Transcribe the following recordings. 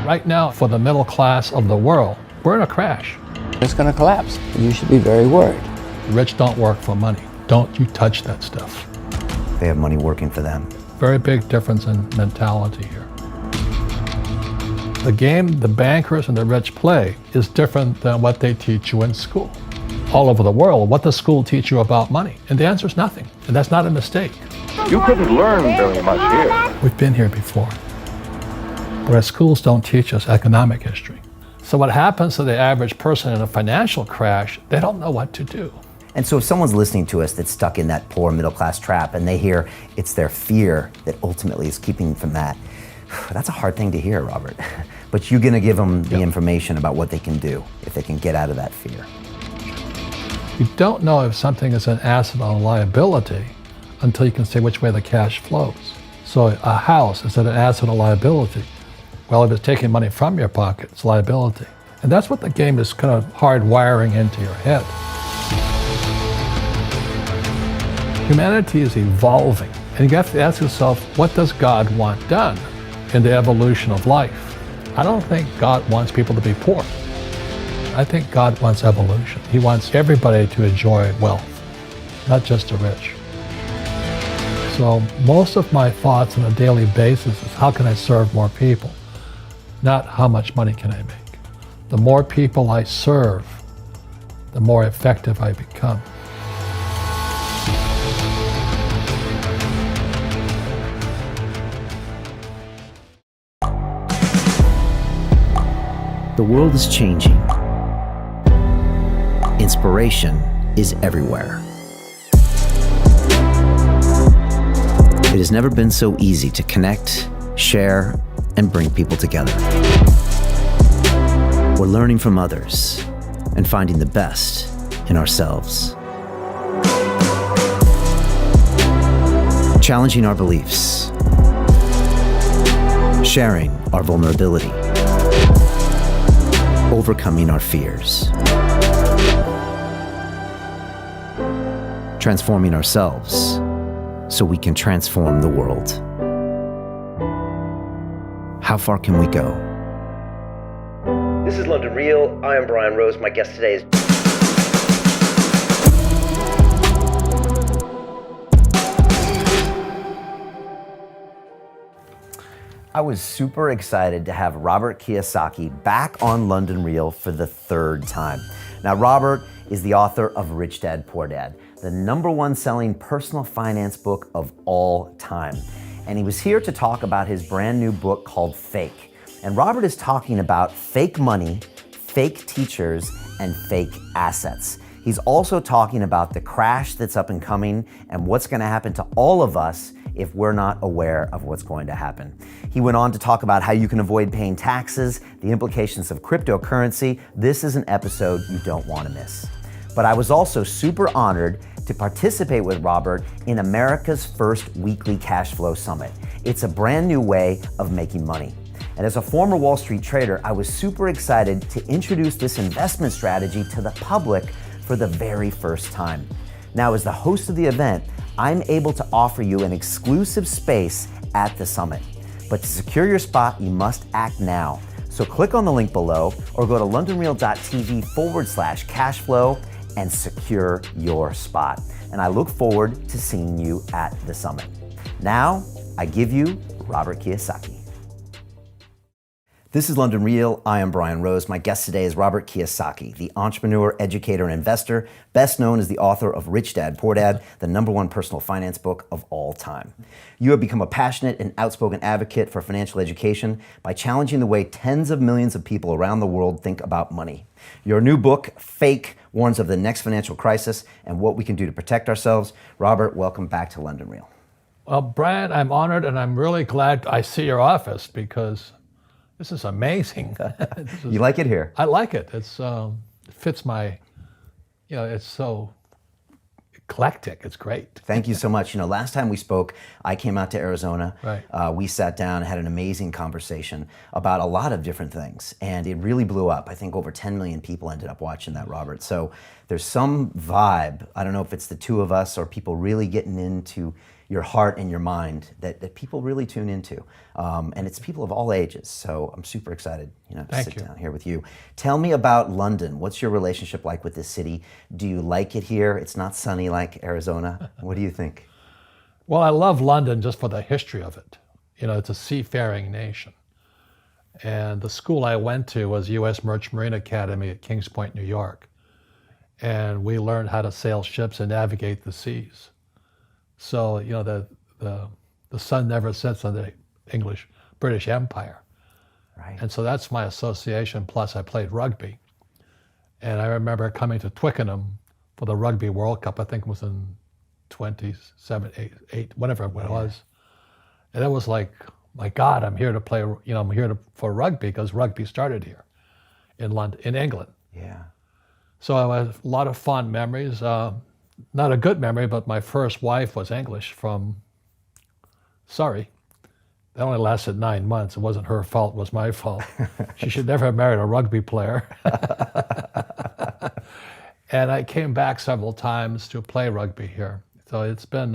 Right now, for the middle class of the world, we're in a crash. It's going to collapse. You should be very worried. The rich don't work for money. Don't you touch that stuff. They have money working for them. Very big difference in mentality here. The game the bankers and the rich play is different than what they teach you in school. All over the world, what does school teach you about money? And the answer is nothing, and that's not a mistake. You couldn't learn very much here. We've been here before. Whereas schools don't teach us economic history. So what happens to the average person in a financial crash, they don't know what to do. And so if someone's listening to us that's stuck in that poor middle class trap and they hear it's their fear that ultimately is keeping them from that, that's a hard thing to hear, Robert. But you're going to give them the information about what they can do if they can get out of that fear. You don't know if something is an asset or a liability until you can see which way the cash flows. So a house, is it an asset or liability? Well, if it's taking money from your pocket, it's liability. And that's what the game is kind of hardwiring into your head. Humanity is evolving, and you have to ask yourself, what does God want done in the evolution of life? I don't think God wants people to be poor. I think God wants evolution. He wants everybody to enjoy wealth, not just the rich. So most of my thoughts on a daily basis is how can I serve more people, not how much money can I make. The more people I serve, the more effective I become. The world is changing. Inspiration is everywhere. It has never been so easy to connect, share, and bring people together. We're learning from others and finding the best in ourselves. Challenging our beliefs. Sharing our vulnerability. Overcoming our fears. Transforming ourselves so we can transform the world. How far can we go? This is London Real. I am Brian Rose. My guest today is... I was super excited to have Robert Kiyosaki back on London Real for the third time. Now, Robert is the author of Rich Dad, Poor Dad, the #1 selling personal finance book of all time. And he was here to talk about his brand new book called Fake. And Robert is talking about fake money, fake teachers, and fake assets. He's also talking about the crash that's up and coming and what's going to happen to all of us if we're not aware of what's going to happen. He went on to talk about how you can avoid paying taxes, the implications of cryptocurrency. This is an episode you don't want to miss. But I was also super honored to participate with Robert in America's first weekly cash flow summit. It's a brand new way of making money. And as a former Wall Street trader, I was super excited to introduce this investment strategy to the public for the very first time. Now, as the host of the event, I'm able to offer you an exclusive space at the summit. But to secure your spot, you must act now. So click on the link below or go to londonreal.tv/cashflow and secure your spot. And I look forward to seeing you at the summit. Now, I give you Robert Kiyosaki. This is London Real. I am Brian Rose. My guest today is Robert Kiyosaki, the entrepreneur, educator, and investor, best known as the author of Rich Dad, Poor Dad, the #1 personal finance book of all time. You have become a passionate and outspoken advocate for financial education by challenging the way tens of millions of people around the world think about money. Your new book, Fake, warns of the next financial crisis and what we can do to protect ourselves. Robert, welcome back to London Real. Well, Brad, I'm honored and I'm really glad I see your office because this is amazing. You like it here? I like it. It fits my, it's so eclectic. It's great. Thank you so much. Last time we spoke, I came out to Arizona. Right. We sat down and had an amazing conversation about a lot of different things. And it really blew up. I think over 10 million people ended up watching that, Robert. So there's some vibe. I don't know if it's the two of us or people really getting into your heart and your mind that people really tune into. And it's people of all ages. So I'm super excited, to sit down here with you. Tell me about London. What's your relationship like with this city? Do you like it here? It's not sunny like Arizona. What do you think? Well, I love London just for the history of it. It's a seafaring nation. And the school I went to was U.S. Merchant Marine Academy at Kings Point, New York. And we learned how to sail ships and navigate the seas. So, the sun never sets on the British Empire. Right. And so that's my association. Plus, I played rugby. And I remember coming to Twickenham for the Rugby World Cup. I think it was in 27, 8, whatever it was. And it was like, my God, I'm here to play, for rugby, because rugby started here in London, in England. Yeah. So I had a lot of fond memories. Not a good memory, but my first wife was English from Surrey. That only lasted 9 months. It wasn't her fault, it was my fault. She should never have married a rugby player. And I came back several times to play rugby here. So it's been,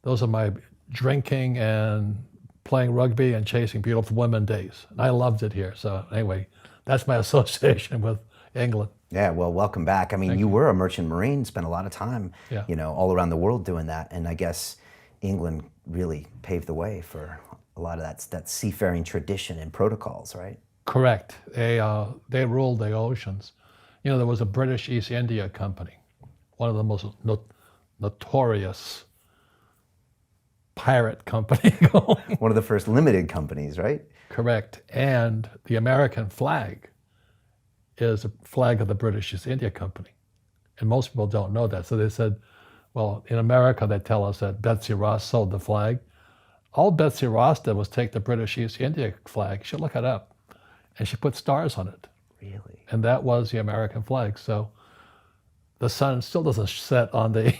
those are my drinking and playing rugby and chasing beautiful women days. And I loved it here. So anyway, that's my association with England. Yeah, well, welcome back. I mean, you were a merchant marine, spent a lot of time, all around the world doing that. And I guess England really paved the way for a lot of that seafaring tradition and protocols, right? Correct. They ruled the oceans. There was a British East India Company, one of the most notorious pirate company going. One of the first limited companies, right? Correct. And the American flag is a flag of the British East India Company. And most people don't know that. So they said, well, in America, they tell us that Betsy Ross sold the flag. All Betsy Ross did was take the British East India flag. You should look it up. And she put stars on it. Really? And that was the American flag. So the sun still doesn't set on the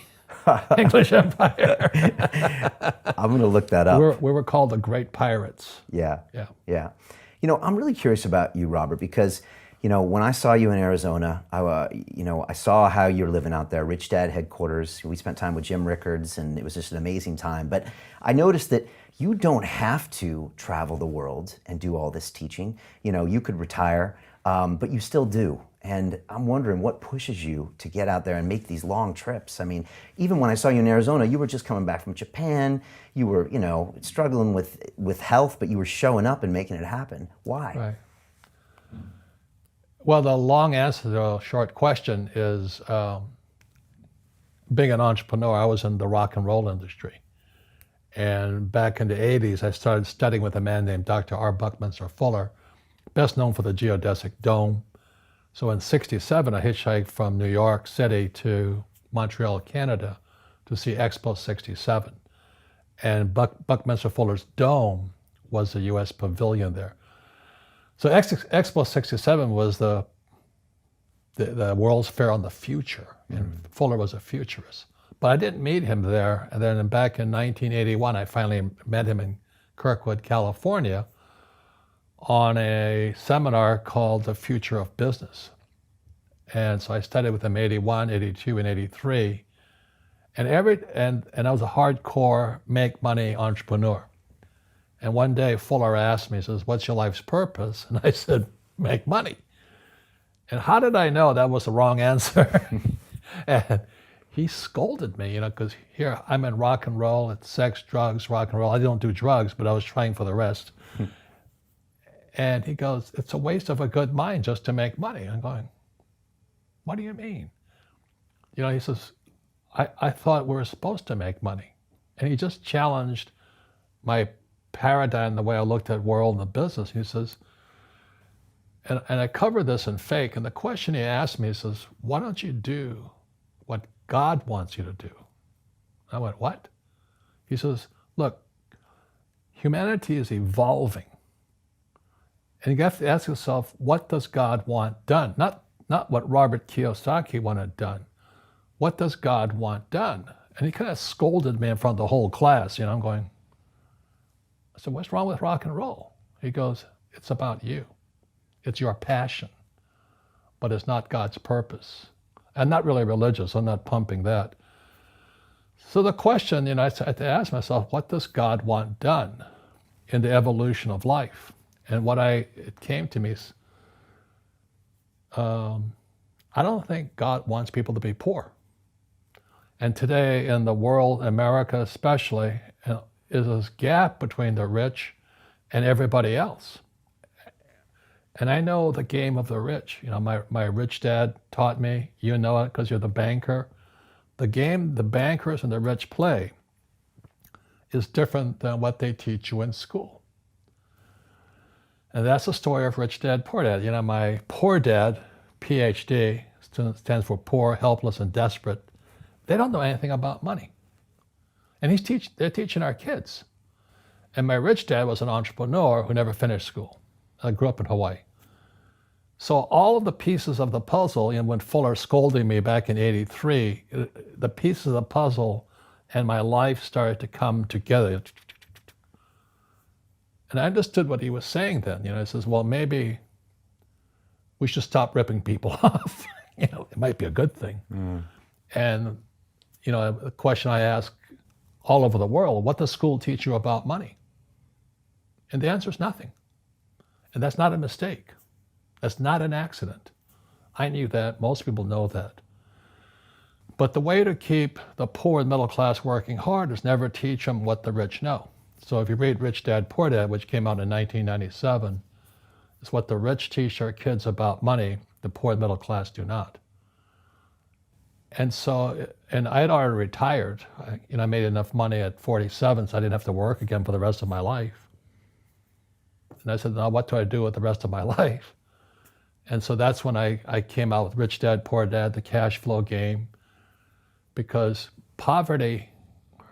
English Empire. I'm going to look that up. We were called the Great Pirates. Yeah. Yeah. Yeah. I'm really curious about you, Robert, because, when I saw you in Arizona, I saw how you're living out there, Rich Dad headquarters. We spent time with Jim Rickards, and it was just an amazing time. But I noticed that you don't have to travel the world and do all this teaching. You could retire, but you still do. And I'm wondering what pushes you to get out there and make these long trips. I mean, even when I saw you in Arizona, you were just coming back from Japan. You were, struggling with health, but you were showing up and making it happen. Why? Right. Well, the long answer to a short question is being an entrepreneur. I was in the rock and roll industry. And back in the 80s, I started studying with a man named Dr. R. Buckminster Fuller, best known for the geodesic dome. So in '67, I hitchhiked from New York City to Montreal, Canada, to see Expo '67. And Buckminster Fuller's dome was the U.S. pavilion there. So Expo '67 was the World's Fair on the Future, and Fuller was a futurist. But I didn't meet him there. And then back in 1981, I finally met him in Kirkwood, California, on a seminar called The Future of Business. And so I studied with him 81, 82, and 83. And I was a hardcore make money entrepreneur. And one day Fuller asked me, he says, "What's your life's purpose?" And I said, "Make money." And how did I know that was the wrong answer? And he scolded me, because here I'm in rock and roll, it's sex, drugs, rock and roll. I don't do drugs, but I was trying for the rest. And he goes, "It's a waste of a good mind just to make money." I'm going, "What do you mean?" He says, I thought we were supposed to make money. And he just challenged my paradigm, the way I looked at world and the business. He says, and I cover this in Fake, and the question he asked me, he says, "Why don't you do what God wants you to do?" I went, "What?" He says, "Look, humanity is evolving. And you have to ask yourself, what does God want done? Not what Robert Kiyosaki wanted done. What does God want done?" And he kind of scolded me in front of the whole class. I'm going, I said, "What's wrong with rock and roll?" He goes, "It's about you. It's your passion, but it's not God's purpose." I'm not really religious. I'm not pumping that. So the question, I had to ask myself, what does God want done in the evolution of life? And it came to me, I don't think God wants people to be poor. And today in the world, America especially, is this gap between the rich and everybody else. And I know the game of the rich. My rich dad taught me, you know it because you're the banker. The game the bankers and the rich play is different than what they teach you in school. And that's the story of Rich Dad, Poor Dad. My poor dad, PhD, stands for poor, helpless, and desperate. They don't know anything about money. And they're teaching our kids. And my rich dad was an entrepreneur who never finished school. I grew up in Hawaii. So all of the pieces of the puzzle, when Fuller scolded me back in '83, the pieces of the puzzle and my life started to come together. And I understood what he was saying then. He says, well, maybe we should stop ripping people off. It might be a good thing. And, a question I ask all over the world, what does school teach you about money? And the answer is nothing. And that's not a mistake. That's not an accident. I knew that. Most people know that. But the way to keep the poor and middle class working hard is never teach them what the rich know. So if you read Rich Dad, Poor Dad, which came out in 1997, it's what the rich teach their kids about money, the poor and middle class do not. And I had already retired. I made enough money at 47, so I didn't have to work again for the rest of my life. And I said, now what do I do with the rest of my life? And so that's when I came out with Rich Dad, Poor Dad, the cash flow game, because poverty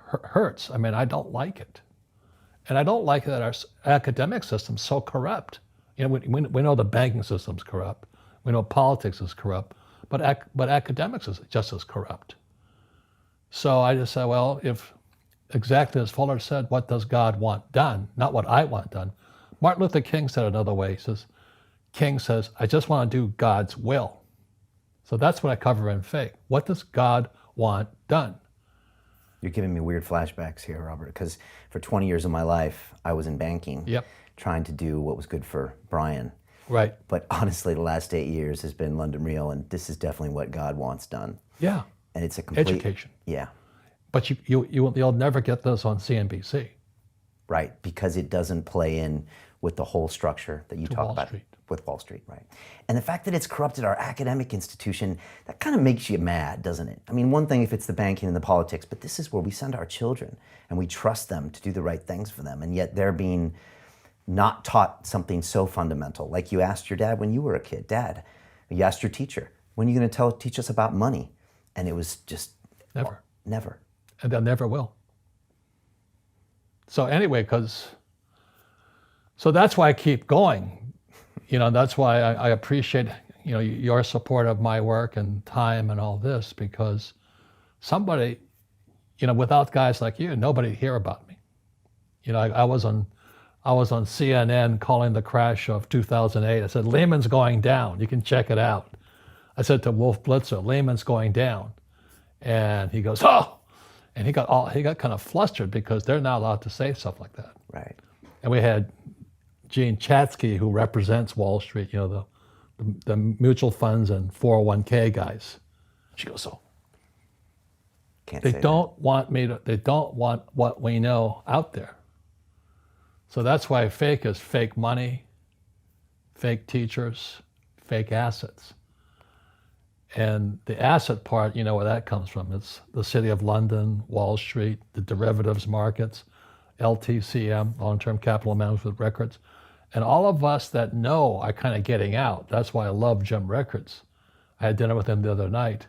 hurts. I don't like it. And I don't like that our academic system's so corrupt. We know the banking system's corrupt. We know politics is corrupt, but academics is just as corrupt. So I just said, well, if exactly as Fuller said, what does God want done, not what I want done. Martin Luther King said it another way. King says, I just want to do God's will. So that's what I cover in Faith. What does God want done? You're giving me weird flashbacks here, Robert, because for 20 years of my life, I was in banking, trying to do what was good for Brian. Right. But honestly, the last 8 years has been London Real, and this is definitely what God wants done. Yeah. And it's a complete... Education. Yeah. But you'll never get this on CNBC. Right, because it doesn't play in with the whole structure that you talk about. Street. With Wall Street, right. And the fact that it's corrupted our academic institution, that kind of makes you mad, doesn't it? One thing if it's the banking and the politics, but this is where we send our children and we trust them to do the right things for them, and yet they're being not taught something so fundamental. Like you asked your dad when you were a kid, Dad, you asked your teacher, when are you going to teach us about money? And it was just... Never. Never. And they never will. So anyway, so that's why I keep going. That's why I appreciate, your support of my work and time and all this, because somebody, without guys like you, nobody'd hear about me. I was on CNN calling the crash of 2008. I said, Lehman's going down. You can check it out. I said to Wolf Blitzer, Lehman's going down. And he goes, oh! And he got kind of flustered because they're not allowed to say stuff like that. Right. And we had Gene Chatsky, who represents Wall Street, the mutual funds and 401k guys. She goes, so they don't want what we know out there. So that's why fake is fake money, fake teachers, fake assets. And the asset part, where that comes from. It's the City of London, Wall Street, the derivatives markets, LTCM, long-term capital management records. And all of us that know are kind of getting out. That's why I love Jim Rickards. I had dinner with him the other night.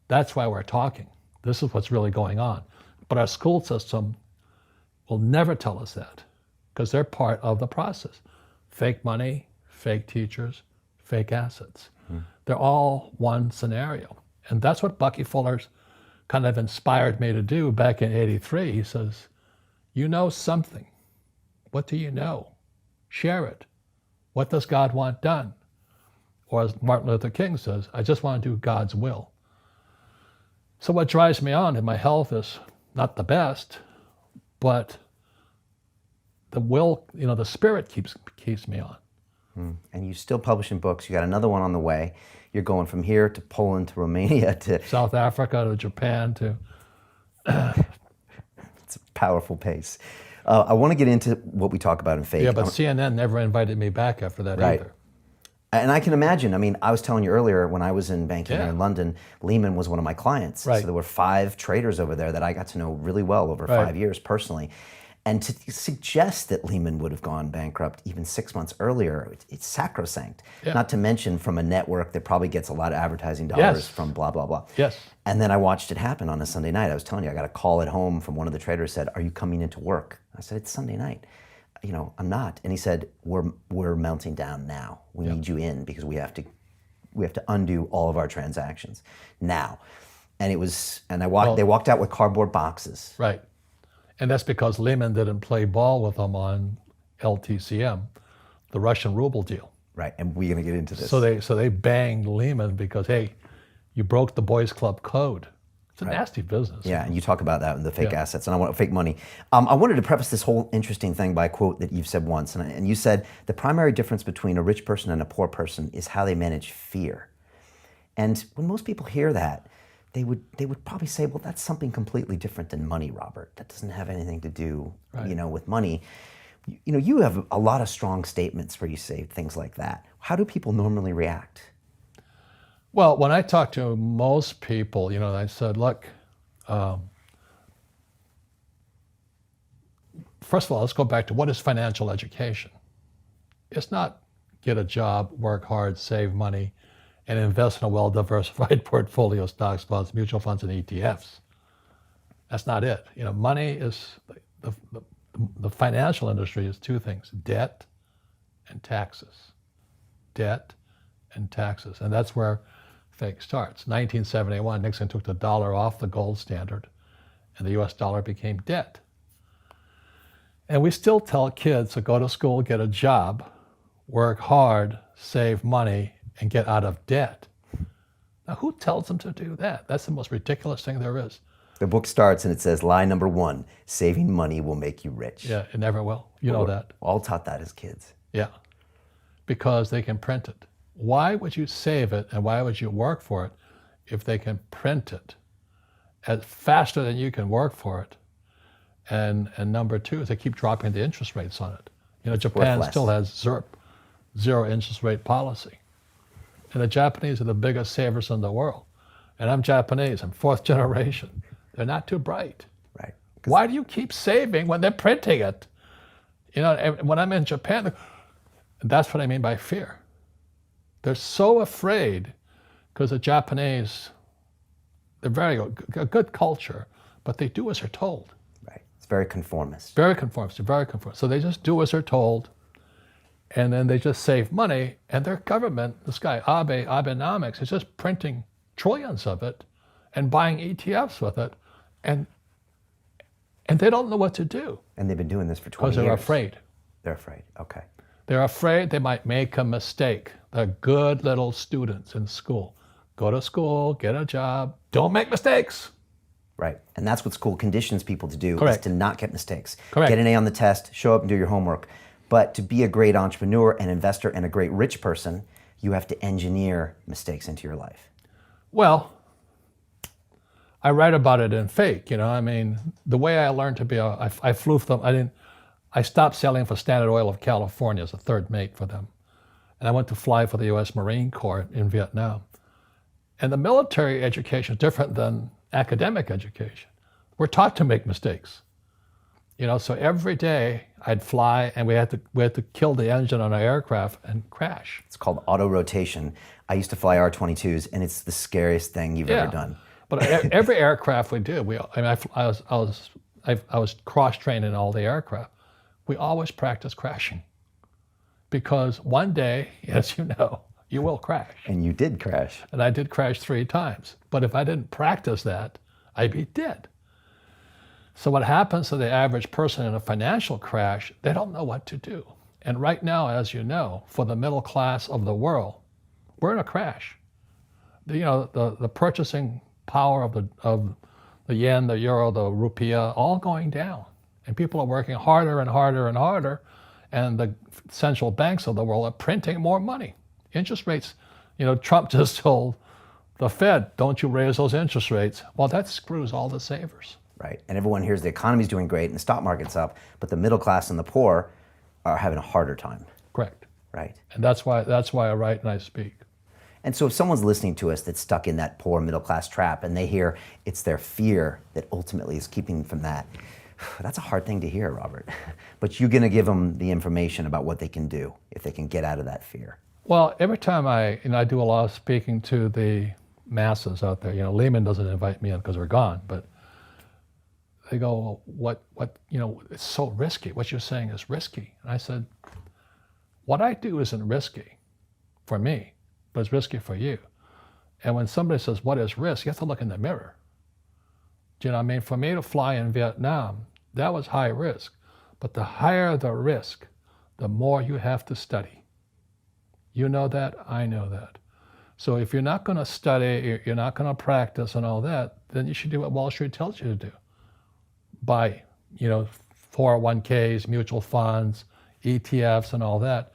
That's why we're talking. This is what's really going on. But our school system will never tell us that because they're part of the process. Fake money, fake teachers, fake assets. They're all one scenario. And that's what Bucky Fuller's kind of inspired me to do back in '83. He says, you know something. What do you know? Share it. What does God want done? Or as Martin Luther King says, I just want to do God's will. So what drives me on in my health is not the best, but the will, the spirit keeps me on. And you're still publishing books. You got another one on the way. You're going from here to Poland to Romania to South Africa to Japan to. It's a powerful pace. I want to get into what we talk about in Fake. Yeah, but CNN never invited me back after that either. And I can imagine. I mean, I was telling you earlier when I was in banking here in London, Lehman was one of my clients. Right. So there were 5 traders over there that I got to know really well over 5 years personally. And to suggest that Lehman would have gone bankrupt even 6 months earlier, it's sacrosanct. Yeah. Not to mention from a network that probably gets a lot of advertising dollars from blah, blah, blah. Yes. And then I watched it happen on a Sunday night. I was telling you, I got a call at home from one of the traders said, "Are you coming into work?" I said, "It's Sunday night." "I'm not." And he said, we're melting down now. We need you in because we have to undo all of our transactions now. And they walked out with cardboard boxes. Right. And that's because Lehman didn't play ball with them on LTCM, the Russian ruble deal. Right, and we're going to get into this. So they banged Lehman because, hey, you broke the boys club code. It's a nasty business. Yeah, and you talk about that in the fake assets, and I want fake money. I wanted to preface this whole interesting thing by a quote that you've said once, and you said, "The primary difference between a rich person and a poor person is how they manage fear." And when most people hear that, they would probably say, "Well, that's something completely different than money, Robert. That doesn't have anything to do, with money." You have a lot of strong statements where you say things like that. How do people normally react? Well, when I talk to most people, I said, look, first of all, let's go back to what is financial education? It's not get a job, work hard, save money, and invest in a well-diversified portfolio of stocks, bonds, mutual funds, and ETFs. That's not it. Money is, the financial industry is 2 things, debt and taxes. Debt and taxes. And that's where fake starts. 1971, Nixon took the dollar off the gold standard, and the US dollar became debt. And we still tell kids to go to school, get a job, work hard, save money, and get out of debt. Now, who tells them to do that? That's the most ridiculous thing there is. The book starts and it says, lie number 1, saving money will make you rich. Yeah, it never will. You know that. All taught that as kids. Yeah, because they can print it. Why would you save it and why would you work for it if they can print it faster than you can work for it? And number 2 is they keep dropping the interest rates on it. Japan still has zero interest rate policy. And the Japanese are the biggest savers in the world. And I'm Japanese, I'm 4th generation. They're not too bright. Right. Why do you keep saving when they're printing it? When I'm in Japan, that's what I mean by fear. They're so afraid because the Japanese, they're a good culture, but they do as they're told. Right. It's very conformist. Very conformist. They're very conformist. So they just do as they're told, and then they just save money, and their government, this guy Abenomics, is just printing trillions of it and buying ETFs with it, and they don't know what to do. And they've been doing this for 20 years. Because they're afraid. They're afraid, okay. They're afraid they might make a mistake. They're good little students in school. Go to school, get a job, don't make mistakes. Right, and that's what school conditions people to do, Correct. is to not get mistakes. Correct. Get an A on the test, show up and do your homework. But to be a great entrepreneur and investor and a great rich person, you have to engineer mistakes into your life. Well, I write about it in Fake, the way I learned to be I flew for them, I stopped sailing for Standard Oil of California as a 3rd mate for them. And I went to fly for the US Marine Corps in Vietnam. And the military education is different than academic education. We're taught to make mistakes. So every day I'd fly and we had to kill the engine on our aircraft and crash. It's called auto rotation. I used to fly R-22s, and it's the scariest thing you've ever done. But every aircraft we did, I was cross-trained in all the aircraft. We always practice crashing. Because one day, as you know, you will crash. And you did crash. And I did crash 3 times. But if I didn't practice that, I'd be dead. So what happens to the average person in a financial crash, they don't know what to do. And right now, as you know, for the middle class of the world, we're in a crash. The purchasing power of the yen, the euro, the rupiah, all going down. And people are working harder and harder and harder. And the central banks of the world are printing more money. Interest rates, Trump just told the Fed, don't you raise those interest rates. Well, that screws all the savers. Right. And everyone hears the economy's doing great and the stock market's up, but the middle class and the poor are having a harder time. Correct. Right. And that's why I write and I speak. And so if someone's listening to us that's stuck in that poor middle class trap and they hear it's their fear that ultimately is keeping them from that, that's a hard thing to hear, Robert. But you're going to give them the information about what they can do if they can get out of that fear. Well, every time I do a lot of speaking to the masses out there, Lehman doesn't invite me in because we're gone, but they go, what, it's so risky. What you're saying is risky. And I said, what I do isn't risky for me, but it's risky for you. And when somebody says, what is risk? You have to look in the mirror. Do you know what I mean? For me to fly in Vietnam, that was high risk. But the higher the risk, the more you have to study. You know that, I know that. So if you're not going to study, you're not going to practice and all that, then you should do what Wall Street tells you to do. Buy, 401ks, mutual funds, ETFs and all that.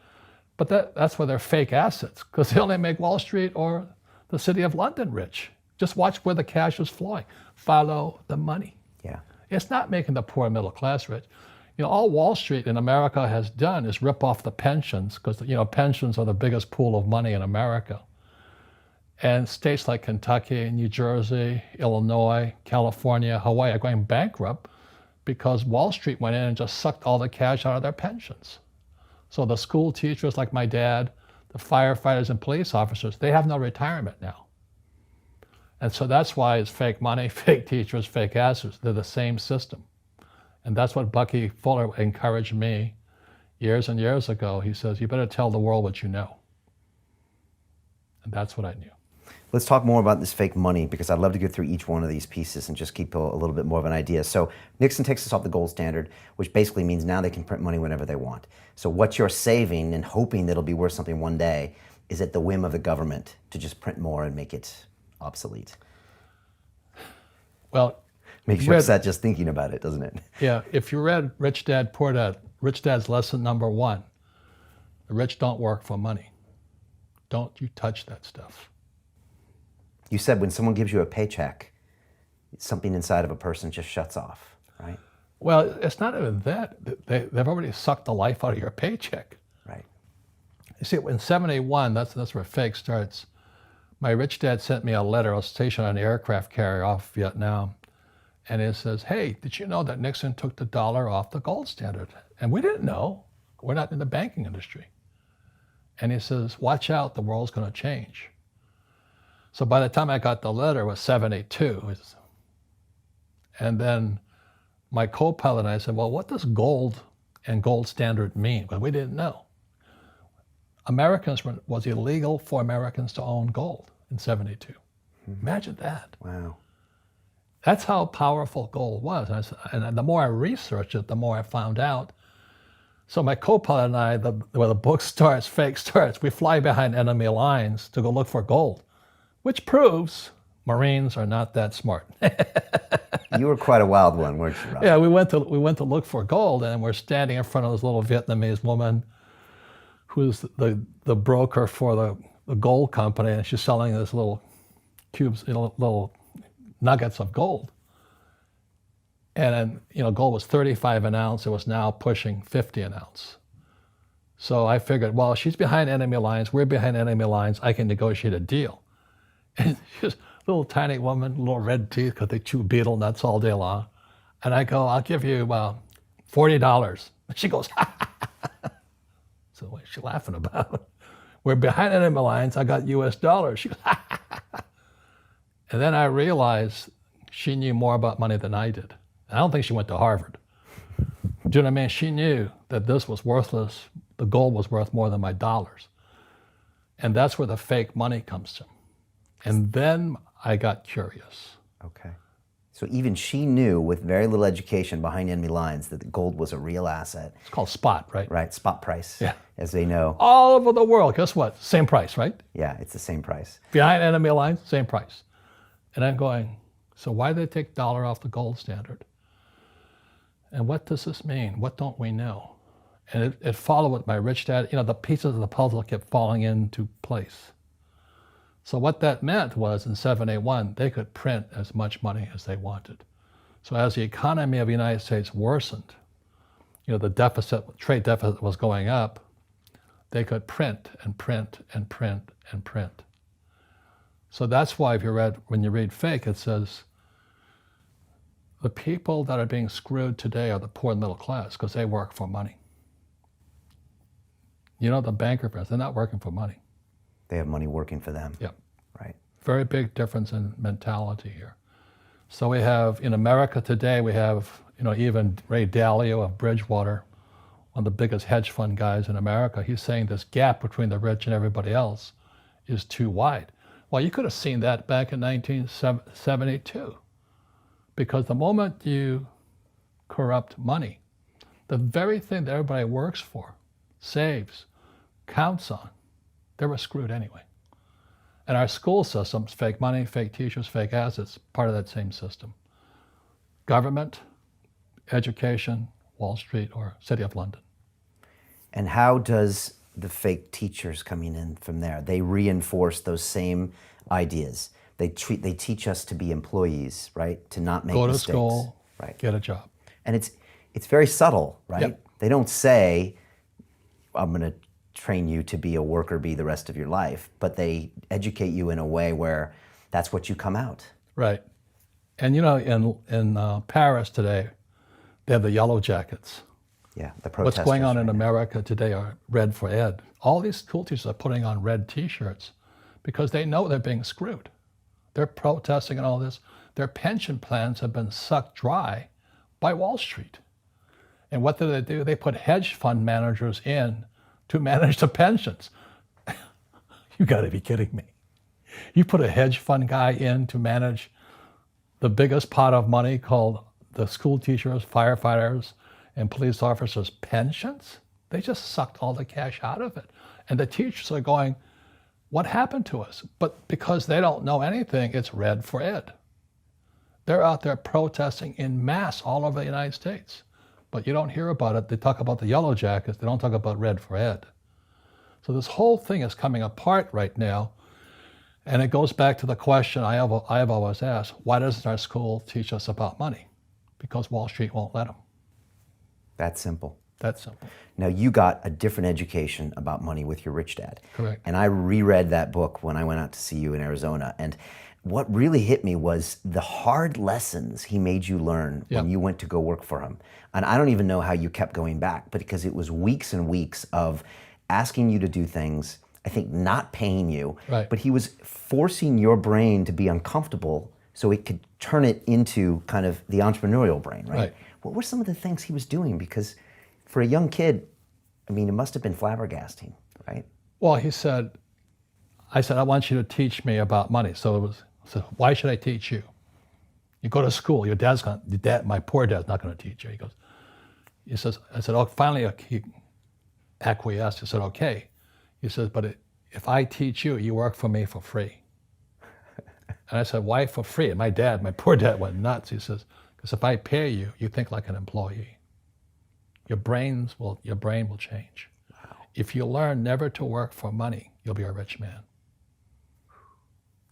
But that's where they're fake assets, because they only make Wall Street or the City of London rich. Just watch where the cash is flowing. Follow the money. Yeah. It's not making the poor middle class rich. All Wall Street in America has done is rip off the pensions, because pensions are the biggest pool of money in America. And states like Kentucky, New Jersey, Illinois, California, Hawaii are going bankrupt because Wall Street went in and just sucked all the cash out of their pensions. So the school teachers like my dad, the firefighters and police officers, they have no retirement now. And so that's why it's fake money, fake teachers, fake assets. They're the same system. And that's what Bucky Fuller encouraged me years and years ago. He says, you better tell the world what you know. And that's what I knew. Let's talk more about this fake money, because I'd love to go through each one of these pieces and just keep a little bit more of an idea. So Nixon takes us off the gold standard, which basically means now they can print money whenever they want. So what you're saving and hoping that it'll be worth something one day is at the whim of the government to just print more and make it obsolete. Well, makes you upset just thinking about it, doesn't it? Yeah, if you read Rich Dad, Poor Dad, Rich Dad's lesson number 1, the rich don't work for money. Don't you touch that stuff. You said when someone gives you a paycheck, something inside of a person just shuts off, right? Well, it's not even that. They've already sucked the life out of your paycheck. Right. You see, in 71, that's where fake starts. My rich dad sent me a letter. I was stationed on an aircraft carrier off Vietnam. And it says, hey, did you know that Nixon took the dollar off the gold standard? And we didn't know. We're not in the banking industry. And he says, watch out, the world's going to change. So by the time I got the letter, it was 72. And then my co-pilot and I said, well, what does gold and gold standard mean? Because we didn't know. Was illegal for Americans to own gold in 72. Imagine that. Wow. That's how powerful gold was. And the more I researched it, the more I found out. So my co-pilot and I, where the book starts, fake starts, we fly behind enemy lines to go look for gold, which proves Marines are not that smart. You were quite a wild one, weren't you, Rob? Yeah, we went to look for gold, and we're standing in front of this little Vietnamese woman who's the broker for the gold company, and she's selling this little cubes, little nuggets of gold. And then, gold was 35 an ounce. It was now pushing 50 an ounce. So I figured, well, she's behind enemy lines. We're behind enemy lines. I can negotiate a deal. And she's a little tiny woman, little red teeth, because they chew beetle nuts all day long. And I go, I'll give you $40. And she goes, ha, ha, ha. So what is she laughing about? We're behind enemy lines. I got US dollars. She goes, ha, ha, ha. And then I realized she knew more about money than I did. I don't think she went to Harvard. Do you know what I mean? She knew that this was worthless. The gold was worth more than my dollars. And that's where the fake money comes from. And then I got curious. Okay. So even she knew, with very little education behind enemy lines, that the gold was a real asset. It's called spot, right? Right, spot price, yeah, as they know. All over the world, guess what? Same price, right? Yeah, it's the same price. Behind enemy lines, same price. And I'm going, So why did they take dollar off the gold standard? And what does this mean? What don't we know? And it followed with my rich dad. The pieces of the puzzle kept falling into place. So what that meant was in 781, they could print as much money as they wanted. So as the economy of the United States worsened, the trade deficit was going up, they could print and print and print and print. So that's why when you read Fake, it says, the people that are being screwed today are the poor and middle class because they work for money. The banker friends, they're not working for money. They have money working for them. Yep. Right. Very big difference in mentality here. So we have, in America today, we have, even Ray Dalio of Bridgewater, one of the biggest hedge fund guys in America. He's saying this gap between the rich and everybody else is too wide. Well, you could have seen that back in 1972. Because the moment you corrupt money, the very thing that everybody works for, saves, counts on, they were screwed anyway. And our school systems, fake money, fake teachers, fake assets, part of that same system. Government, education, Wall Street, or City of London. And how does the fake teachers coming in from there, they reinforce those same ideas? They teach us to be employees, right? To not make mistakes. Go to school, right? Get a job. And it's very subtle, right? Yep. They don't say, I'm going to train you to be a worker bee the rest of your life, but they educate you in a way where that's what you come out. Right. And in Paris today, they have the yellow jackets. Yeah, the protesters. What's going on in America today are red for ed. All these school teachers are putting on red t-shirts because they know they're being screwed. They're protesting and all this. Their pension plans have been sucked dry by Wall Street. And what do? They put hedge fund managers in to manage the pensions. You gotta be kidding me. You put a hedge fund guy in to manage the biggest pot of money called the school teachers, firefighters, and police officers' pensions? They just sucked all the cash out of it. And the teachers are going, what happened to us? But because they don't know anything, it's red for ed. They're out there protesting in mass all over the United States. But you don't hear about it. They talk about the yellow jackets. They don't talk about red for ed. So this whole thing is coming apart right now. And it goes back to the question I have always asked, why doesn't our school teach us about money? Because Wall Street won't let them. That's simple. That's simple. Now, you got a different education about money with your rich dad. Correct. And I reread that book when I went out to see you in Arizona. And what really hit me was the hard lessons he made you learn when you went to go work for him. And I don't even know how you kept going back, but because it was weeks and weeks of asking you to do things, I think not paying you, right. But he was forcing your brain to be uncomfortable so it could turn it into kind of the entrepreneurial brain, right? What were some of the things he was doing? Because for a young kid, I mean, it must have been flabbergasting, right? Well, I said, I want you to teach me about money. So I said, why should I teach you? You go to school, my poor dad's not going to teach you. I said, oh, finally he acquiesced. He said, okay. He says, but if I teach you, you work for me for free. And I said, why for free? And my poor dad went nuts. He says, because if I pay you, you think like an employee. Your brain will change. Wow. If you learn never to work for money, you'll be a rich man.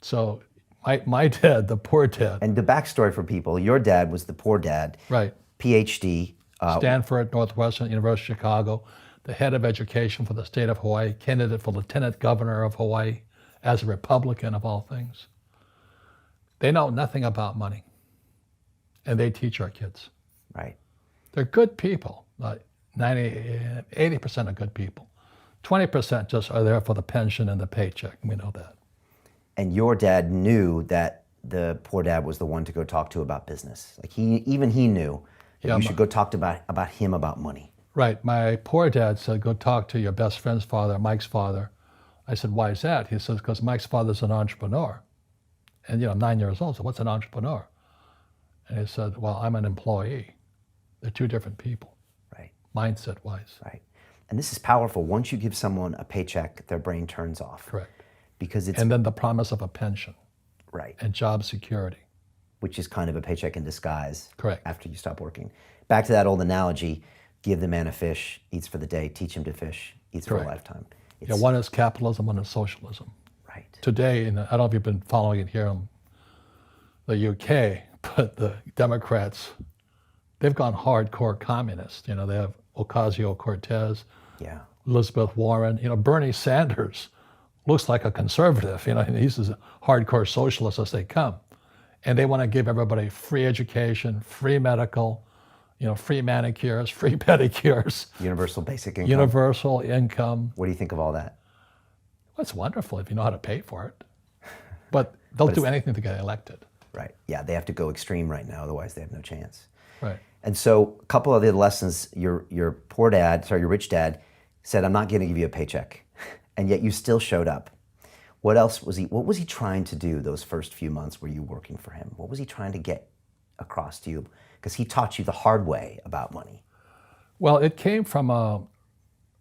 So my dad, the poor dad. And the backstory for people, your dad was the poor dad. Right. PhD. Stanford, Northwestern, University of Chicago, the head of education for the state of Hawaii, candidate for lieutenant governor of Hawaii as a Republican of all things. They know nothing about money. And they teach our kids. Right. They're good people. 80% are good people. 20% just are there for the pension and the paycheck. We know that. And your dad knew that the poor dad was the one to go talk to about business. Like he knew that you should go talk about him about money. Right. My poor dad said, go talk to your best friend's father, Mike's father. I said, why is that? He says, because Mike's father's an entrepreneur. And I'm 9 years old, so what's an entrepreneur? And he said, well, I'm an employee. They're two different people. Right. Mindset-wise. Right. And this is powerful. Once you give someone a paycheck, their brain turns off. Correct. Because and then the promise of a pension. Right. And job security. which is kind of a paycheck in disguise. Correct. After you stop working. Back to that old analogy, give the man a fish, eats for the day, teach him to fish, eats for a Correct. lifetime. Yeah, one is capitalism, one is socialism. Right. Today, and I don't know if you've been following it here in the UK, but the Democrats, they've gone hardcore communist. You know, they have Ocasio-Cortez, Yeah. Elizabeth Warren. You know, Bernie Sanders looks like a conservative. You know, he's as hardcore socialist as they come. And they want to give everybody free education, free medical, you know, free manicures, free pedicures, Universal basic income. universal income. What do you think of all that? Well, it's wonderful if you know how to pay for it. But they'll do anything to get elected. Right. Yeah, they have to go extreme right now, otherwise they have no chance. Right. And so a couple of the lessons, your rich dad said, I'm not going to give you a paycheck. And yet you still showed up. What was he trying to do those first few months were you working for him? What was he trying to get across to you? Because he taught you the hard way about money. Well, it came from a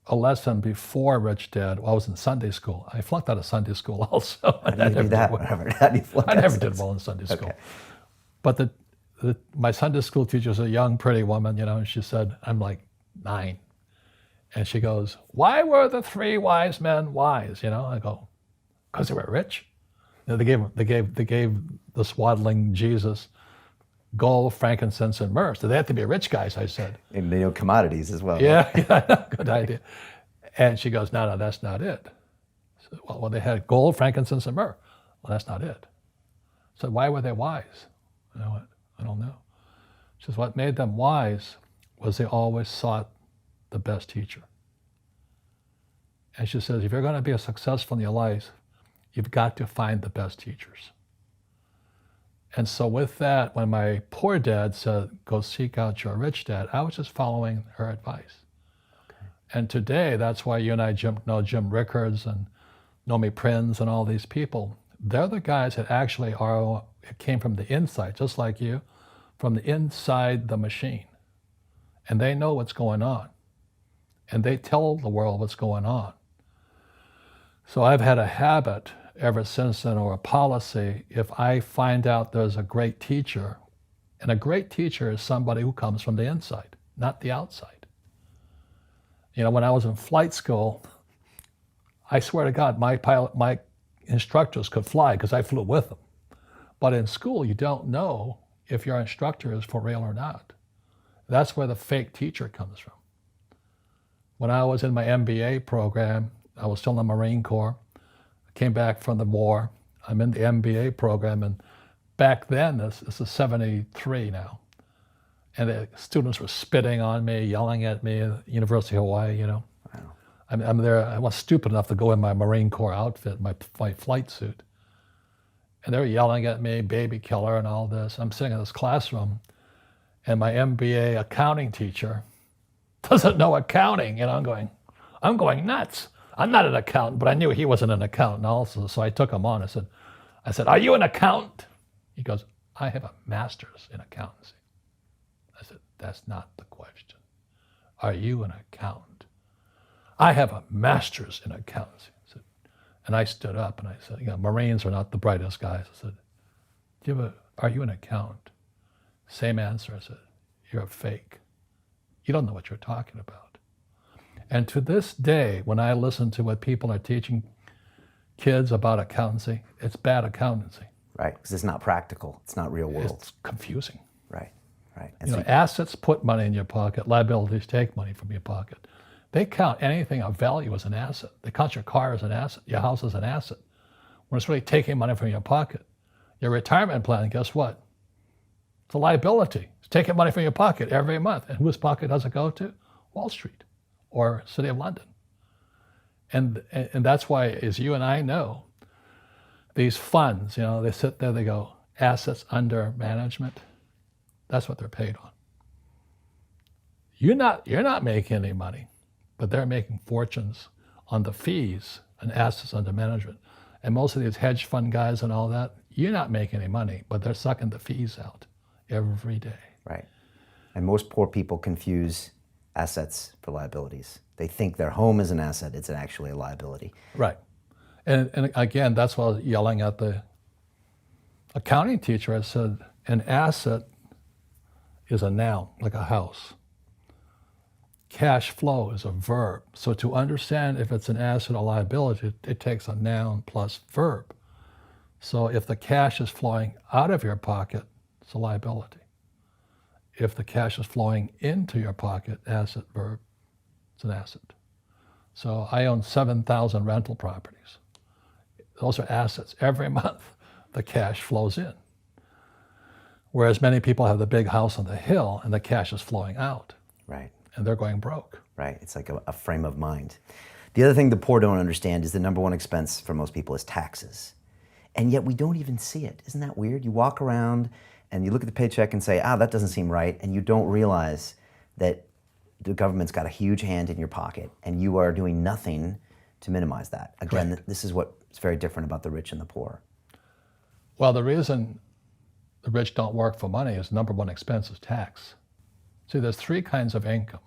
lesson before Rich Dad. Well, I was in Sunday school. I flunked out of Sunday school also. How do you do that? I never did well in Sunday school. Okay. But my Sunday school teacher was a young, pretty woman, you know, and she said, I'm like 9. And she goes, why were the 3 wise men wise? You know, I go, because they were rich. You know, they gave the swaddling Jesus gold, frankincense, and myrrh. So they had to be rich guys, I said. And they know commodities as well. Yeah, good idea. And she goes, no, that's not it. So, well, they had gold, frankincense, and myrrh. Well, that's not it. So why were they wise? I went, I don't know. She says, what made them wise was they always sought the best teacher. And she says, if you're going to be successful in your life, you've got to find the best teachers. And so with that, when my poor dad said, go seek out your rich dad, I was just following her advice. Okay. And today, that's why you and I know Jim Rickards and Nomi Prinz and all these people. They're the guys that actually came from the inside, just like you, from the inside the machine. And they know what's going on. And they tell the world what's going on. So I've had a habit ever since then, or a policy, if I find out there's a great teacher, and a great teacher is somebody who comes from the inside, not the outside. You know, when I was in flight school, I swear to God, my instructors could fly because I flew with them. But in school, you don't know if your instructor is for real or not. That's where the fake teacher comes from. When I was in my MBA program, I was still in the Marine Corps. Came back from the war. I'm in the MBA program, and back then, this is 73 now, and the students were spitting on me, yelling at me at the University of Hawaii, you know. Wow. I'm there, I was stupid enough to go in my Marine Corps outfit, my flight suit, and they were yelling at me, baby killer and all this. I'm sitting in this classroom, and my MBA accounting teacher doesn't know accounting, and I'm going nuts. I'm not an accountant, but I knew he wasn't an accountant also, so I took him on. I said, are you an accountant? He goes, I have a master's in accountancy. I said, that's not the question. Are you an accountant? I have a master's in accountancy. I said, and I stood up and I said, you know, Marines are not the brightest guys. I said, are you an accountant? Same answer. I said, you're a fake. You don't know what you're talking about. And to this day, when I listen to what people are teaching kids about accountancy, it's bad accountancy. Right, because it's not practical. It's not real world. It's confusing. Right. And you know, assets put money in your pocket, liabilities take money from your pocket. They count anything of value as an asset. They count your car as an asset, your house as an asset. When it's really taking money from your pocket. Your retirement plan, guess what? It's a liability. It's taking money from your pocket every month. And whose pocket does it go to? Wall Street. Or City of London. And that's why, as you and I know, these funds, you know, they sit there, they go, assets under management. That's what they're paid on. You're not making any money, but they're making fortunes on the fees and assets under management. And most of these hedge fund guys and all that, you're not making any money, but they're sucking the fees out every day. Right. And most poor people confuse assets for liabilities. They think their home is an asset. It's actually a liability. Right. And again, that's why I was yelling at the accounting teacher. I said, An asset is a noun, like a house. Cash flow is a verb. So to understand if it's an asset or liability, it takes a noun plus verb. So if the cash is flowing out of your pocket, it's a liability. If the cash is flowing into your pocket, asset, verb, it's an asset. So I own 7,000 rental properties. Those are assets. Every month, the cash flows in. Whereas many people have the big house on the hill and the cash is flowing out. Right. And they're going broke. Right. It's like a frame of mind. The other thing the poor don't understand is the number one expense for most people is taxes. And yet we don't even see it. Isn't that weird? You walk around and you look at the paycheck and say, that doesn't seem right. And you don't realize that the government's got a huge hand in your pocket and you are doing nothing to minimize that. Again, Correct. This is what's very different about the rich and the poor. Well, the reason the rich don't work for money is number one expense is tax. See, there's three kinds of income: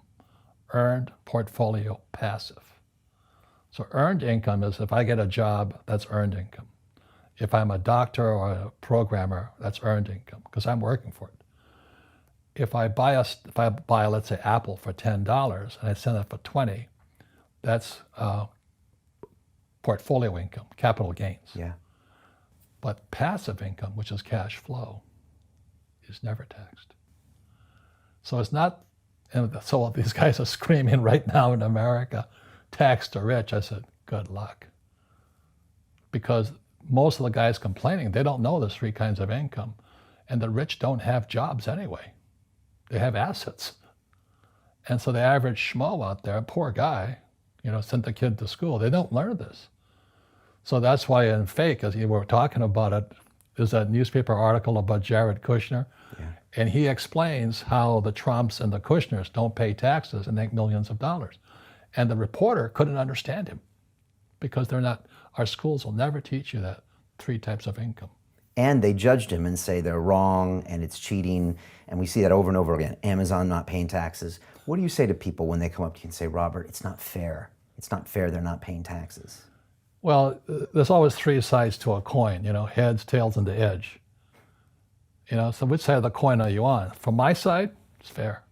earned, portfolio, passive. So earned income is if I get a job, that's earned income. If I'm a doctor or a programmer, that's earned income because I'm working for it. If I buy, let's say, Apple for $10 and I sell it for $20, that's portfolio income, capital gains. Yeah. But passive income, which is cash flow, is never taxed. So it's not, and so these guys are screaming right now in America, tax the rich. I said, good luck. Because most of the guys complaining, they don't know there's three kinds of income. And the rich don't have jobs anyway. They have assets. And so the average schmo out there, poor guy, sent the kid to school. They don't learn this. So that's why in Fake, as you were talking about it, there's a newspaper article about Jared Kushner. Yeah. And he explains how the Trumps and the Kushners don't pay taxes and make millions of dollars. And the reporter couldn't understand him because our schools will never teach you that three types of income. And they judged him and say they're wrong and it's cheating. And we see that over and over again. Amazon not paying taxes. What do you say to people when they come up to you and say, Robert, it's not fair. It's not fair they're not paying taxes. Well, there's always three sides to a coin, heads, tails, and the edge. So which side of the coin are you on? From my side, it's fair.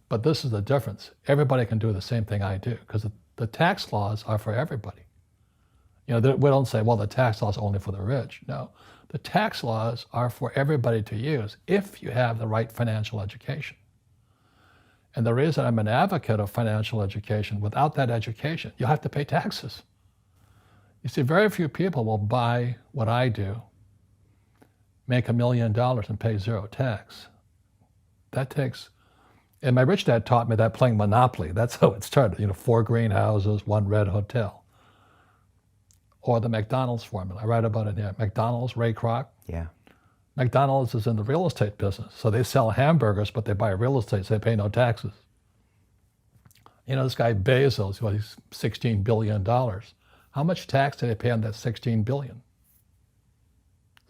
But this is the difference. Everybody can do the same thing I do because the tax laws are for everybody. We don't say, well, the tax laws are only for the rich. No, the tax laws are for everybody to use if you have the right financial education. And the reason I'm an advocate of financial education, without that education, you'll have to pay taxes. You see, very few people will buy what I do, make $1 million and pay zero tax. That takes, and my rich dad taught me that playing Monopoly. That's how it started, 4 greenhouses, 1 red hotel. Or the McDonald's formula. I write about it here. McDonald's, Ray Kroc. Yeah. McDonald's is in the real estate business. So they sell hamburgers, but they buy real estate, so they pay no taxes. This guy Bezos, he's $16 billion. How much tax did they pay on that $16 billion?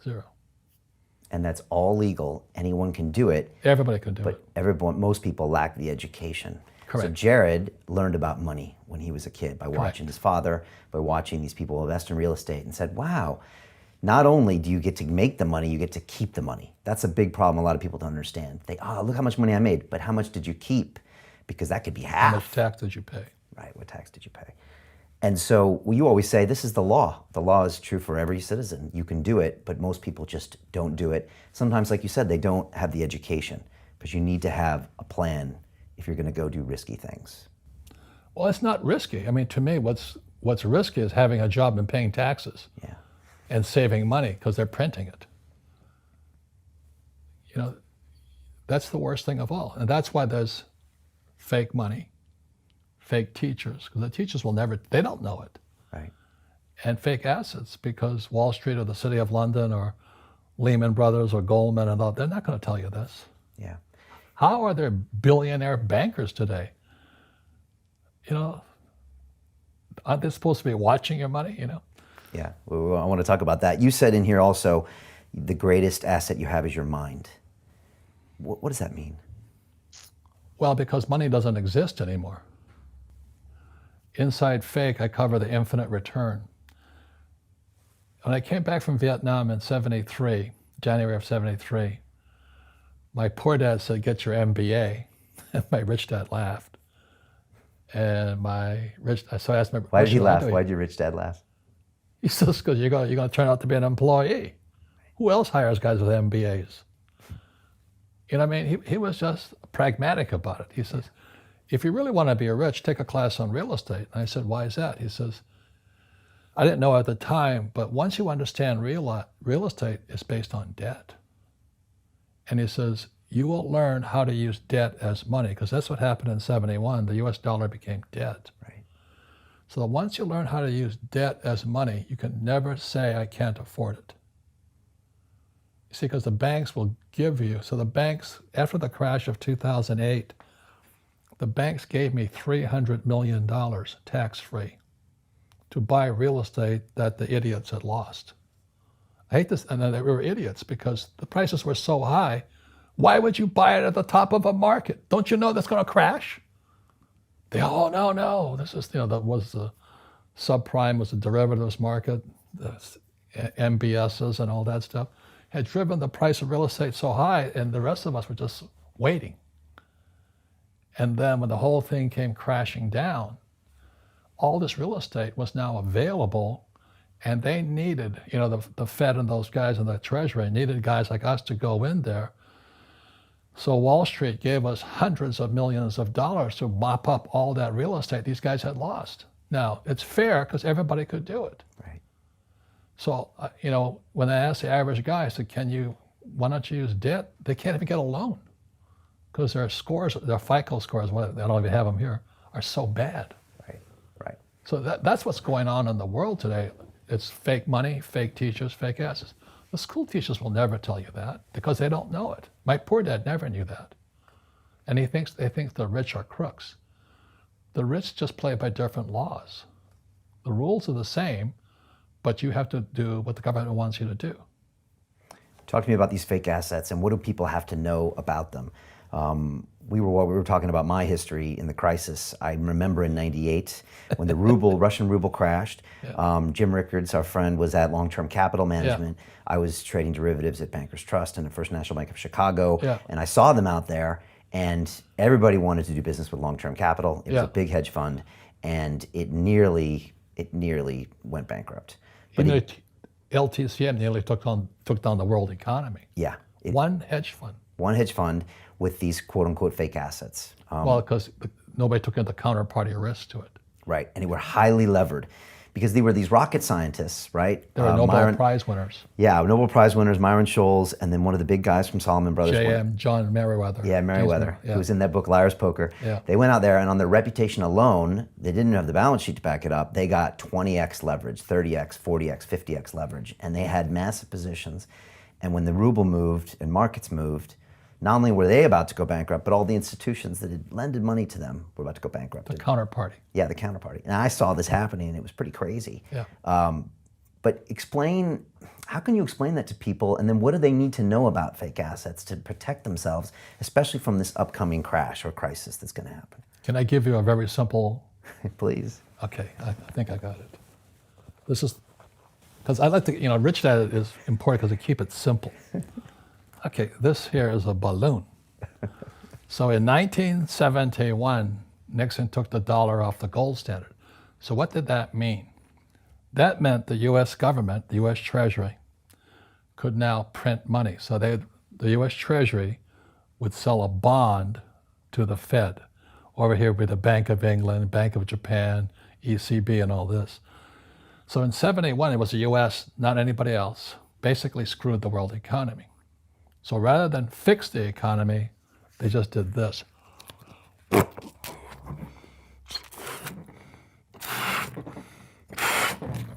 Zero. And that's all legal. Anyone can do it. Everybody can do it. Most people lack the education. Correct. So Jared learned about money when he was a kid by watching his father, by watching these people invest in real estate, and said, wow, not only do you get to make the money, you get to keep the money. That's a big problem a lot of people don't understand. Look how much money I made, but how much did you keep? Because that could be half. How much tax did you pay? Right, what tax did you pay? And so you always say, this is the law. The law is true for every citizen. You can do it, but most people just don't do it. Sometimes, like you said, they don't have the education, because you need to have a plan if you're going to go do risky things. Well, it's not risky. I mean, to me, what's risky is having a job and paying taxes. Yeah. And saving money because they're printing it. That's the worst thing of all. And that's why there's fake money, fake teachers, because the teachers they don't know it. Right. And fake assets, because Wall Street or the City of London or Lehman Brothers or Goldman and all, they're not going to tell you this. Yeah. How are there billionaire bankers today? Aren't they supposed to be watching your money, Yeah, I want to talk about that. You said in here also, the greatest asset you have is your mind. What does that mean? Well, because money doesn't exist anymore. Inside Fake, I cover the infinite return. When I came back from Vietnam in '73, January of '73, My poor dad said, "Get your MBA." And my rich dad laughed. And so I asked my, Why did he laugh? I do?" Why did your rich dad laugh? He says, "Because you're going to turn out to be an employee. Who else hires guys with MBAs?" You know what I mean? He was just pragmatic about it. He says, "If you really want to be rich, take a class on real estate." And I said, "Why is that?" He says, "I didn't know at the time, but once you understand real estate is based on debt." And he says, "You will learn how to use debt as money," because that's what happened in 71. The US dollar became debt. Right. So once you learn how to use debt as money, you can never say, "I can't afford it." You see, because the banks will give you, so the banks, after the crash of 2008, the banks gave me $300 million tax-free to buy real estate that the idiots had lost. I hate this, and they were idiots because the prices were so high. Why would you buy it at the top of a market? Don't you know that's going to crash? Oh, no. This is, that was the subprime, was the derivatives market, the MBSs and all that stuff, had driven the price of real estate so high, and the rest of us were just waiting. And then when the whole thing came crashing down, all this real estate was now available, and they needed, the Fed and those guys in the Treasury needed guys like us to go in there. So Wall Street gave us hundreds of millions of dollars to mop up all that real estate these guys had lost. Now, it's fair because everybody could do it. Right. So, when I asked the average guy, I said, why don't you use debt? They can't even get a loan because their scores, their FICO scores, I don't even have them here, are so bad. Right. So that's what's going on in the world today. It's fake money, fake teachers, fake assets. The school teachers will never tell you that because they don't know it. My poor dad never knew that. And they think the rich are crooks. The rich just play by different laws. The rules are the same, but you have to do what the government wants you to do. Talk to me about these fake assets and what do people have to know about them? We were talking about my history in the crisis. I remember in '98 when the Russian ruble crashed. Yeah. Jim Rickards, our friend, was at Long-Term Capital Management. Yeah. I was trading derivatives at Bankers Trust and the First National Bank of Chicago. Yeah. And I saw them out there, and everybody wanted to do business with Long-Term Capital. It was a big hedge fund, and it nearly went bankrupt. But LTCM nearly took down the world economy. Yeah. One hedge fund with these quote-unquote fake assets. Well, because nobody took into counterparty risk to it. Right, and they were highly levered because they were these rocket scientists, right? They were Nobel Prize winners. Yeah, Nobel Prize winners, Myron Scholes, and then one of the big guys from Salomon Brothers. John Merriweather. Yeah, Merriweather, who was in that book, Liar's Poker. Yeah. They went out there, and on their reputation alone, they didn't have the balance sheet to back it up. They got 20x leverage, 30x, 40x, 50x leverage, and they had massive positions. And when the ruble moved and markets moved, not only were they about to go bankrupt, but all the institutions that had lended money to them were about to go bankrupt. The counterparty. Yeah, the counterparty. And I saw this happening, and it was pretty crazy. Yeah. But how can you explain that to people, and then what do they need to know about fake assets to protect themselves, especially from this upcoming crash or crisis that's going to happen? Can I give you a very simple... Please. Okay, I think I got it. This is, because I like to, Rich Dad is important because I keep it simple. Okay, this here is a balloon. So in 1971, Nixon took the dollar off the gold standard. So what did that mean? That meant the U.S. government, the U.S. Treasury, could now print money. So the U.S. Treasury would sell a bond to the Fed. Over here would be the Bank of England, Bank of Japan, ECB, and all this. So in 71, it was the U.S., not anybody else, basically screwed the world economy. So rather than fix the economy, they just did this.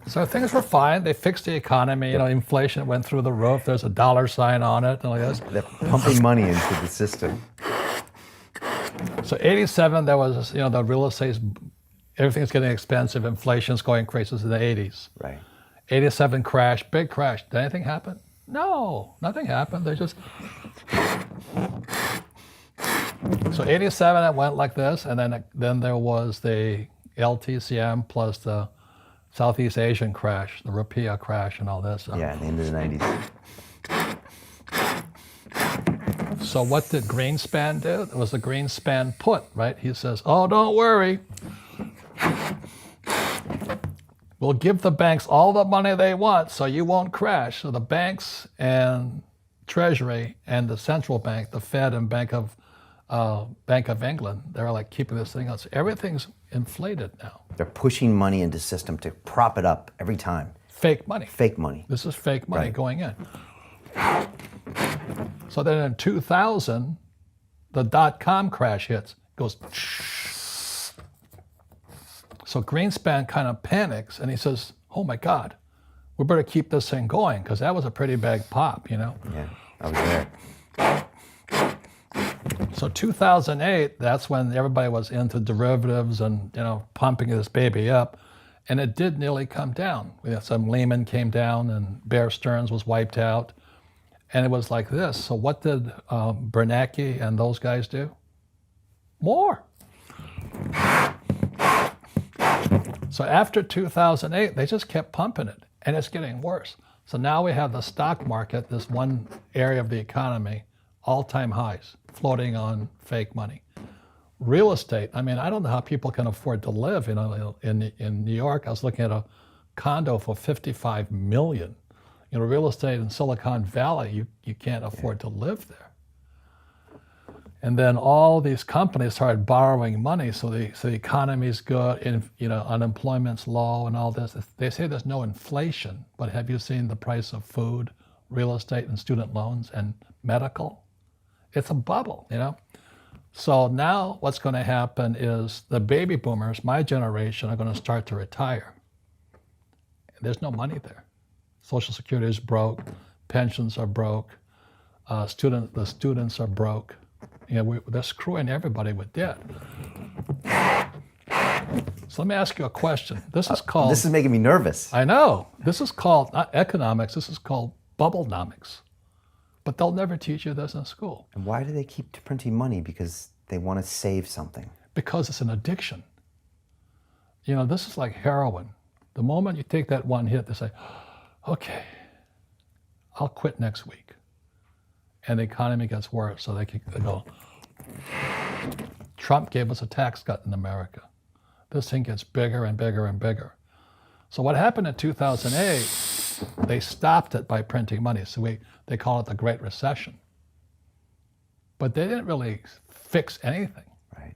So things were fine. They fixed the economy. Inflation went through the roof. There's a dollar sign on it. And like this. They're pumping money into the system. So 87, there was, the real estate, everything's getting expensive. Inflation's going crazy in the 80s. Right. 87 crash, big crash. Did anything happen? No, nothing happened. They just... So 87, it went like this, and then there was the LTCM plus the Southeast Asian crash, the Rupiah crash and all this. Yeah, in the end of the 90s. So what did Greenspan do? It was a Greenspan put, right? He says, oh, don't worry. We'll give the banks all the money they want so you won't crash. So the banks and Treasury and the central bank, the Fed and Bank of England, they're like keeping this thing on. So everything's inflated now. They're pushing money into the system to prop it up every time. Fake money. Fake money. This is fake money Right. going in. So then in 2000, the dot-com crash hits, goes. So Greenspan kind of panics and he says, oh my God, we better keep this thing going, because that was a pretty big pop, you know? Yeah, I was there. So 2008, that's when everybody was into derivatives and, you know, pumping this baby up. And it did nearly come down. We had some Lehman came down and Bear Stearns was wiped out. And it was like this. So what did Bernanke and those guys do? More. So after 2008, they just kept pumping it, and it's getting worse. So now we have the stock market, this one area of the economy, all-time highs, floating on fake money. Real estate, I mean, I don't know how people can afford to live. You know, in New York, I was looking at a condo for $55 million. You know, real estate in Silicon Valley, you can't afford to live there. And then all these companies started borrowing money, so the economy's good, and you know, unemployment's low and all this. They say there's no inflation, but have you seen the price of food, real estate, and student loans and medical? It's a bubble, you know? So now what's going to happen is the baby boomers, my generation, are going to start to retire. There's no money there. Social Security is broke, pensions are broke, the students are broke. You know, they're screwing everybody with debt. So let me ask you a question. This is called... This is making me nervous. I know. This is called, not economics, this is called bubblenomics. But they'll never teach you this in school. And why do they keep printing money? Because they want to save something. Because it's an addiction. You know, this is like heroin. The moment you take that one hit, they say, okay, I'll quit next week. And the economy gets worse, so they go, Trump gave us a tax cut in America. This thing gets bigger and bigger and bigger. So what happened in 2008, they stopped it by printing money. So they call it the Great Recession. But they didn't really fix anything. Right.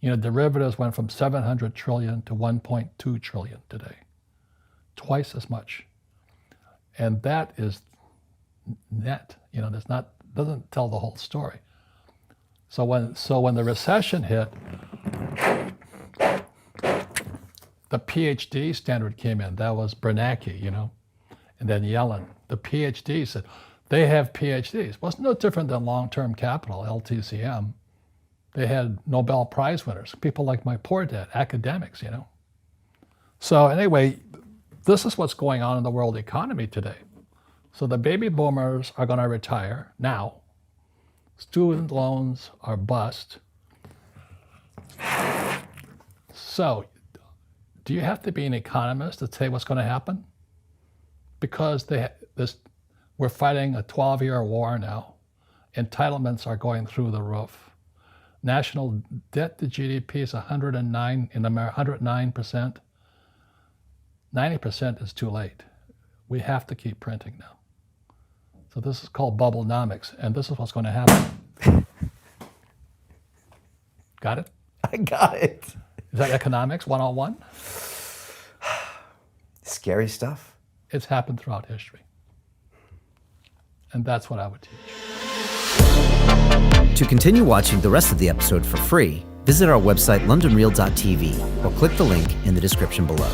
You know, derivatives went from 700 trillion to 1.2 trillion today. Twice as much. And that is net. You know, doesn't tell the whole story. So when the recession hit, the PhD standard came in. That was Bernanke, you know, and then Yellen. The PhD said, they have PhDs. Well, it's no different than long-term capital, LTCM. They had Nobel Prize winners, people like my poor dad, academics, you know. So anyway, this is what's going on in the world economy today. So the baby boomers are going to retire now. Student loans are bust. So do you have to be an economist to say what's going to happen? Because we're fighting a 12-year war now. Entitlements are going through the roof. National debt to GDP is 109 in America, 109%. 90% is too late. We have to keep printing now. So this is called bubblenomics, and this is what's going to happen. Got it? I got it. Is that economics 101? Scary stuff. It's happened throughout history. And that's what I would teach. To continue watching the rest of the episode for free, visit our website londonreal.tv or click the link in the description below.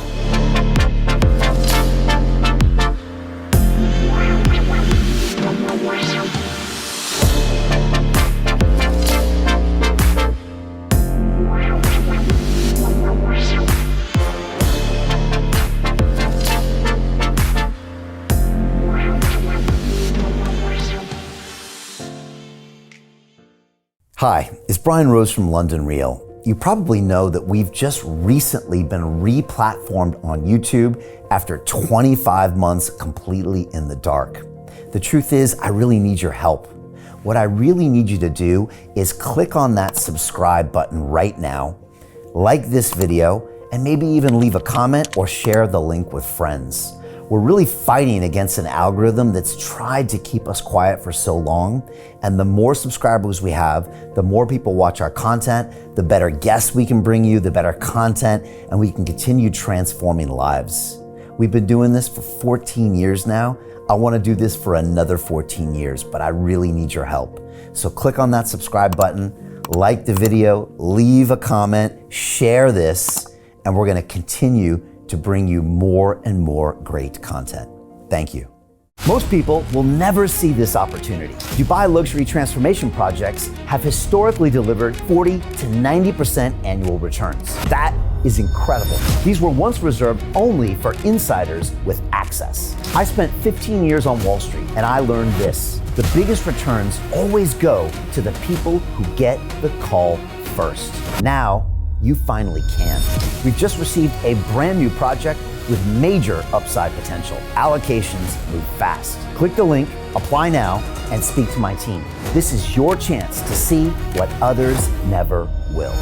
Hi, it's Brian Rose from London Real. You probably know that we've just recently been re-platformed on YouTube after 25 months completely in the dark. The truth is, I really need your help. what I really need you to do is click on that subscribe button right now, like this video, and maybe even leave a comment or share the link with friends. We're really fighting against an algorithm that's tried to keep us quiet for so long. And the more subscribers we have, the more people watch our content, the better guests we can bring you, the better content, and we can continue transforming lives. We've been doing this for 14 years now. I want to do this for another 14 years, but I really need your help. So click on that subscribe button, like the video, leave a comment, share this, and we're going to continue to bring you more and more great content. Thank you. Most people will never see this opportunity. Dubai luxury transformation projects have historically delivered 40 to 90% annual returns. That is incredible. These were once reserved only for insiders with access. I spent 15 years on Wall Street and I learned this: the biggest returns always go to the people who get the call first. Now, you finally can. We've just received a brand new project with major upside potential. Allocations move fast. Click the link, apply now, and speak to my team. This is your chance to see what others never will.